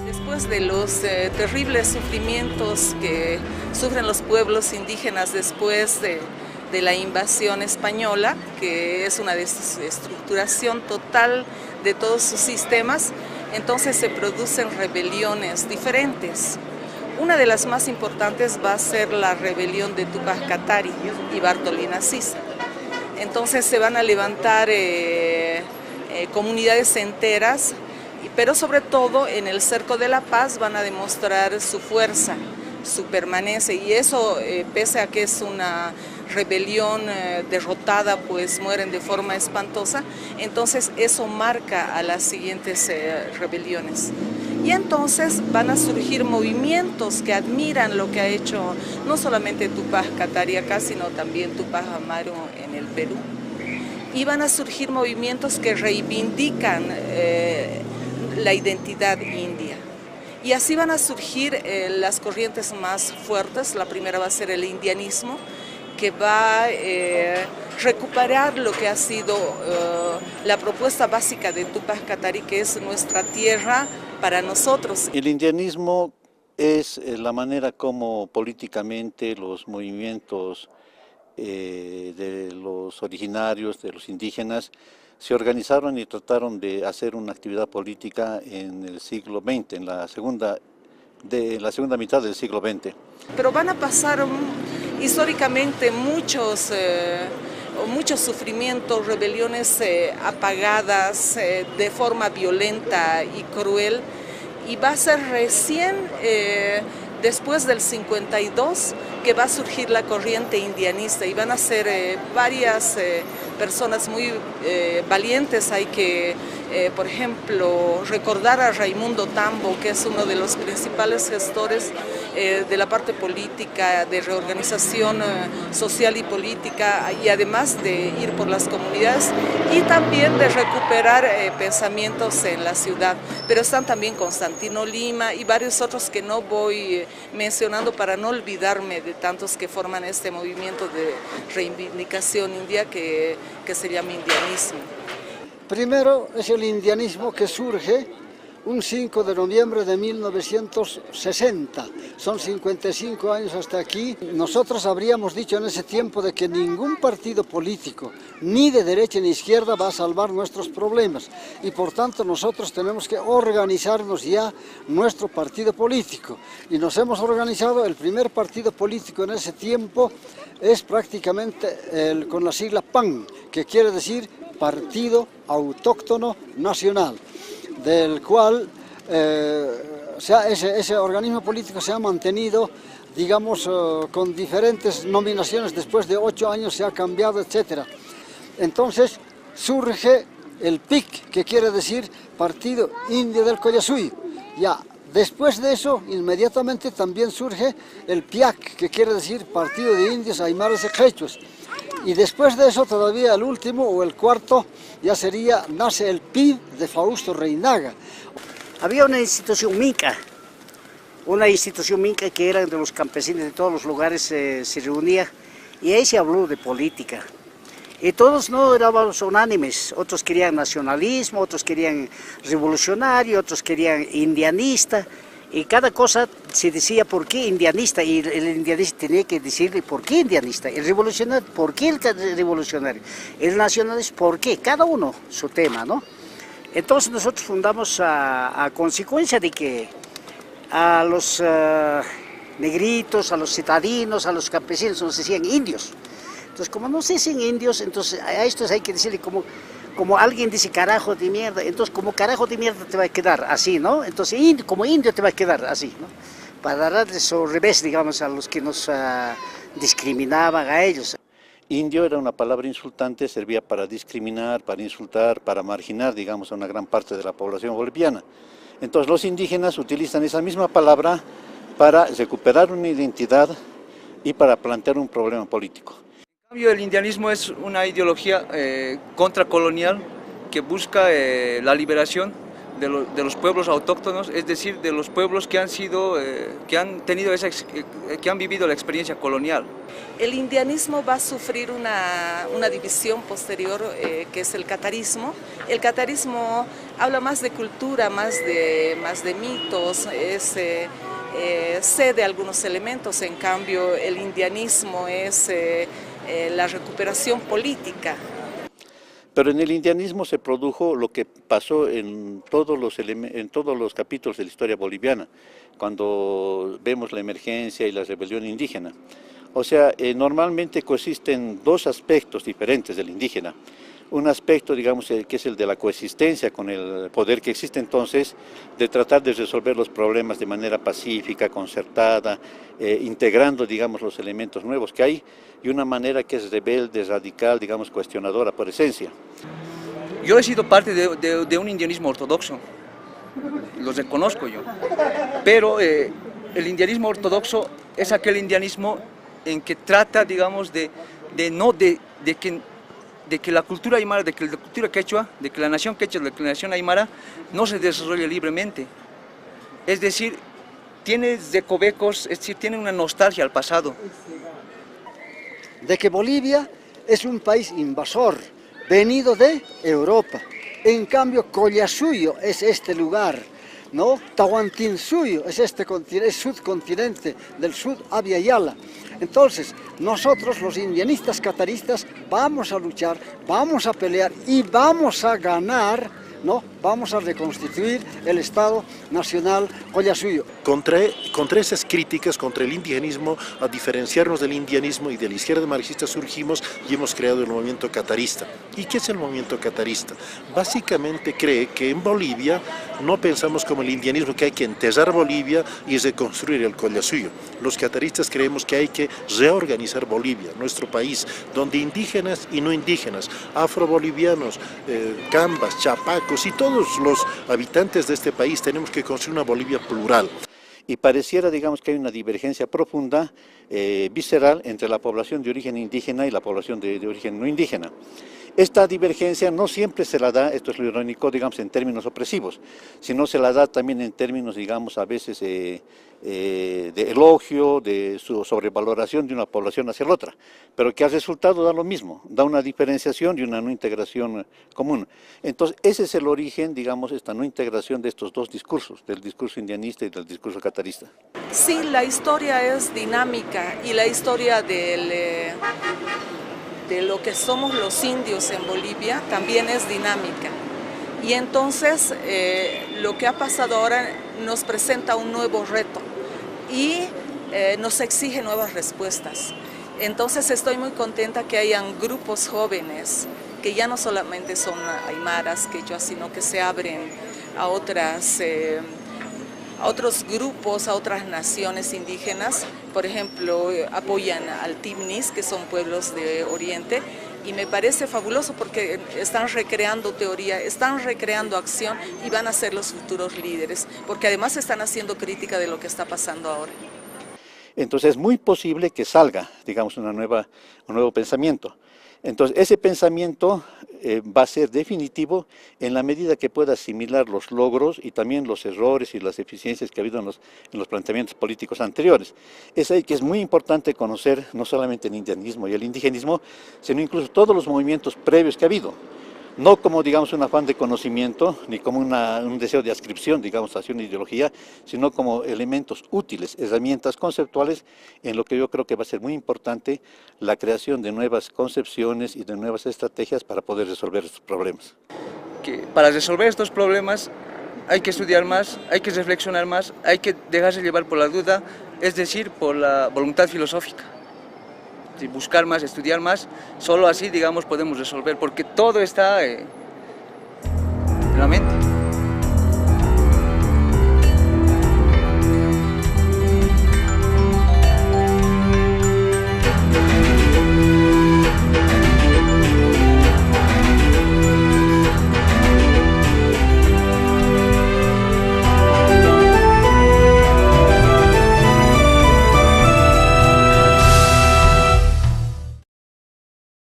Después de los terribles sufrimientos que sufren los pueblos indígenas después de la invasión española, que es una desestructuración total de todos sus sistemas, entonces se producen rebeliones diferentes. Una de las más importantes va a ser la rebelión de Tupac Katari y Bartolina Sisa. Entonces se van a levantar comunidades enteras, pero sobre todo en el Cerco de la Paz van a demostrar su fuerza, su permanencia, y eso, pese a que es una rebelión derrotada, pues mueren de forma espantosa, entonces eso marca a las siguientes rebeliones. Y entonces van a surgir movimientos que admiran lo que ha hecho no solamente Tupac Katari acá, sino también Tupac Amaru en el Perú. Y van a surgir movimientos que reivindican la identidad india. Y así van a surgir las corrientes más fuertes. La primera va a ser el indianismo, que va a recuperar lo que ha sido la propuesta básica de Tupac Katari, que es nuestra tierra para nosotros. El indianismo es la manera como políticamente los movimientos de los originarios, de los indígenas, se organizaron y trataron de hacer una actividad política en el siglo XX, en la segunda mitad del siglo XX. Pero van a pasar históricamente muchos sufrimientos, rebeliones apagadas de forma violenta y cruel, y va a ser recién después del 52 que va a surgir la corriente indianista, y van a ser varias personas muy valientes. Hay que, por ejemplo, recordar a Raimundo Tambo, que es uno de los principales gestores de la parte política, de reorganización social y política, y además de ir por las comunidades y también de recuperar pensamientos en la ciudad. Pero están también Constantino Lima y varios otros que no voy mencionando para no olvidarme de tantos que forman este movimiento de reivindicación india que se llama indianismo. Primero es el indianismo que surge un 5 de noviembre de 1960, son 55 años hasta aquí. Nosotros habríamos dicho en ese tiempo de que ningún partido político, ni de derecha ni izquierda, va a salvar nuestros problemas, y por tanto nosotros tenemos que organizarnos ya nuestro partido político, y nos hemos organizado. El primer partido político en ese tiempo es prácticamente con la sigla PAN, que quiere decir Partido Autóctono Nacional, del cual ese organismo político se ha mantenido, digamos, con diferentes nominaciones. Después de 8 años se ha cambiado, etc. Entonces surge el PIC, que quiere decir Partido Indio del Collasuyo. Ya después de eso, inmediatamente también surge el PIAC, que quiere decir Partido de Indios Aymaras y Quechuas. Y después de eso, todavía el último o el cuarto, ya nace el PIB de Fausto Reinaga. Había una institución minca que era de los campesinos de todos los lugares, se reunía, y ahí se habló de política. Y todos no éramos unánimes, otros querían nacionalismo, otros querían revolucionario, otros querían indianista. Y cada cosa se decía por qué indianista, y el indianista tenía que decirle por qué indianista, el revolucionario, por qué el revolucionario, el nacionalista, por qué, cada uno su tema, ¿no? Entonces nosotros fundamos a consecuencia de que a los negritos, a los citadinos, a los campesinos nos decían indios. Entonces, como no se dicen indios, entonces a estos hay que decirle como alguien dice carajo de mierda, entonces como carajo de mierda te va a quedar así, ¿no? Entonces como indio te va a quedar así, ¿no? Para darles su revés, digamos, a los que nos discriminaban a ellos. Indio era una palabra insultante, servía para discriminar, para insultar, para marginar, digamos, a una gran parte de la población boliviana. Entonces los indígenas utilizan esa misma palabra para recuperar una identidad y para plantear un problema político. El indianismo es una ideología contracolonial que busca la liberación de los pueblos autóctonos, es decir, de los pueblos que han sido, que han vivido la experiencia colonial. El indianismo va a sufrir una división posterior que es el catarismo. El catarismo habla más de cultura, más de mitos, cede algunos elementos, en cambio el indianismo es la recuperación política. Pero en el indianismo se produjo lo que pasó en todos los capítulos de la historia boliviana, cuando vemos la emergencia y la rebelión indígena. O sea, normalmente coexisten dos aspectos diferentes del indígena. Un aspecto, digamos, que es el de la coexistencia con el poder que existe entonces, de tratar de resolver los problemas de manera pacífica, concertada, integrando, digamos, los elementos nuevos que hay, y una manera que es rebelde, radical, digamos, cuestionadora por esencia. Yo he sido parte de un indianismo ortodoxo, lo reconozco yo, pero el indianismo ortodoxo es aquel indianismo en que trata, digamos, de que la cultura aymara, de que la cultura quechua, de que la nación quechua, de que la nación aymara no se desarrolle libremente. Es decir, tiene recovecos, es decir, tiene una nostalgia al pasado. De que Bolivia es un país invasor, venido de Europa. En cambio, Collasuyo es este lugar, ¿no? Tahuantinsuyo es este subcontinente del sur, Abya Yala. Entonces, nosotros los indianistas cataristas vamos a luchar, vamos a pelear y vamos a ganar, ¿no? Vamos a reconstituir el Estado Nacional Collasuyo. Contra esas críticas, contra el indigenismo, a diferenciarnos del indianismo y de la izquierda marxista surgimos y hemos creado el movimiento catarista. ¿Y qué es el movimiento catarista? Básicamente cree que en Bolivia no pensamos como el indianismo, que hay que enterrar Bolivia y reconstruir el Collasuyo. Los cataristas creemos que hay que reorganizar Bolivia, nuestro país, donde indígenas y no indígenas, afrobolivianos, cambas, chapacos y todos los habitantes de este país tenemos que construir una Bolivia plural. Y pareciera, digamos, que hay una divergencia profunda, visceral, entre la población de origen indígena y la población de origen no indígena. Esta divergencia no siempre se la da, esto es lo irónico, digamos, en términos opresivos, sino se la da también en términos, digamos, a veces de elogio, de su sobrevaloración de una población hacia la otra, pero que al resultado da lo mismo, da una diferenciación y una no integración común. Entonces, ese es el origen, digamos, esta no integración de estos dos discursos, del discurso indianista y del discurso catarista. Sí, la historia es dinámica y la historia de lo que somos los indios en Bolivia también es dinámica. Y entonces lo que ha pasado ahora nos presenta un nuevo reto y nos exige nuevas respuestas. Entonces estoy muy contenta que hayan grupos jóvenes que ya no solamente son aymaras, quechuas, sino que se abren a otros grupos, a otras naciones indígenas. Por ejemplo, apoyan al Timnis, que son pueblos de Oriente, y me parece fabuloso porque están recreando teoría, están recreando acción y van a ser los futuros líderes, porque además están haciendo crítica de lo que está pasando ahora. Entonces es muy posible que salga, digamos, un nuevo pensamiento. Entonces ese pensamiento va a ser definitivo en la medida que pueda asimilar los logros y también los errores y las deficiencias que ha habido en los planteamientos políticos anteriores. Es ahí que es muy importante conocer no solamente el indianismo y el indigenismo, sino incluso todos los movimientos previos que ha habido. No como, digamos, un afán de conocimiento, ni como un deseo de adscripción, digamos, hacia una ideología, sino como elementos útiles, herramientas conceptuales, en lo que yo creo que va a ser muy importante la creación de nuevas concepciones y de nuevas estrategias para poder resolver estos problemas. Que para resolver estos problemas hay que estudiar más, hay que reflexionar más, hay que dejarse llevar por la duda, es decir, por la voluntad filosófica. Buscar más, estudiar más, solo así, digamos, podemos resolver, porque todo está en la mente.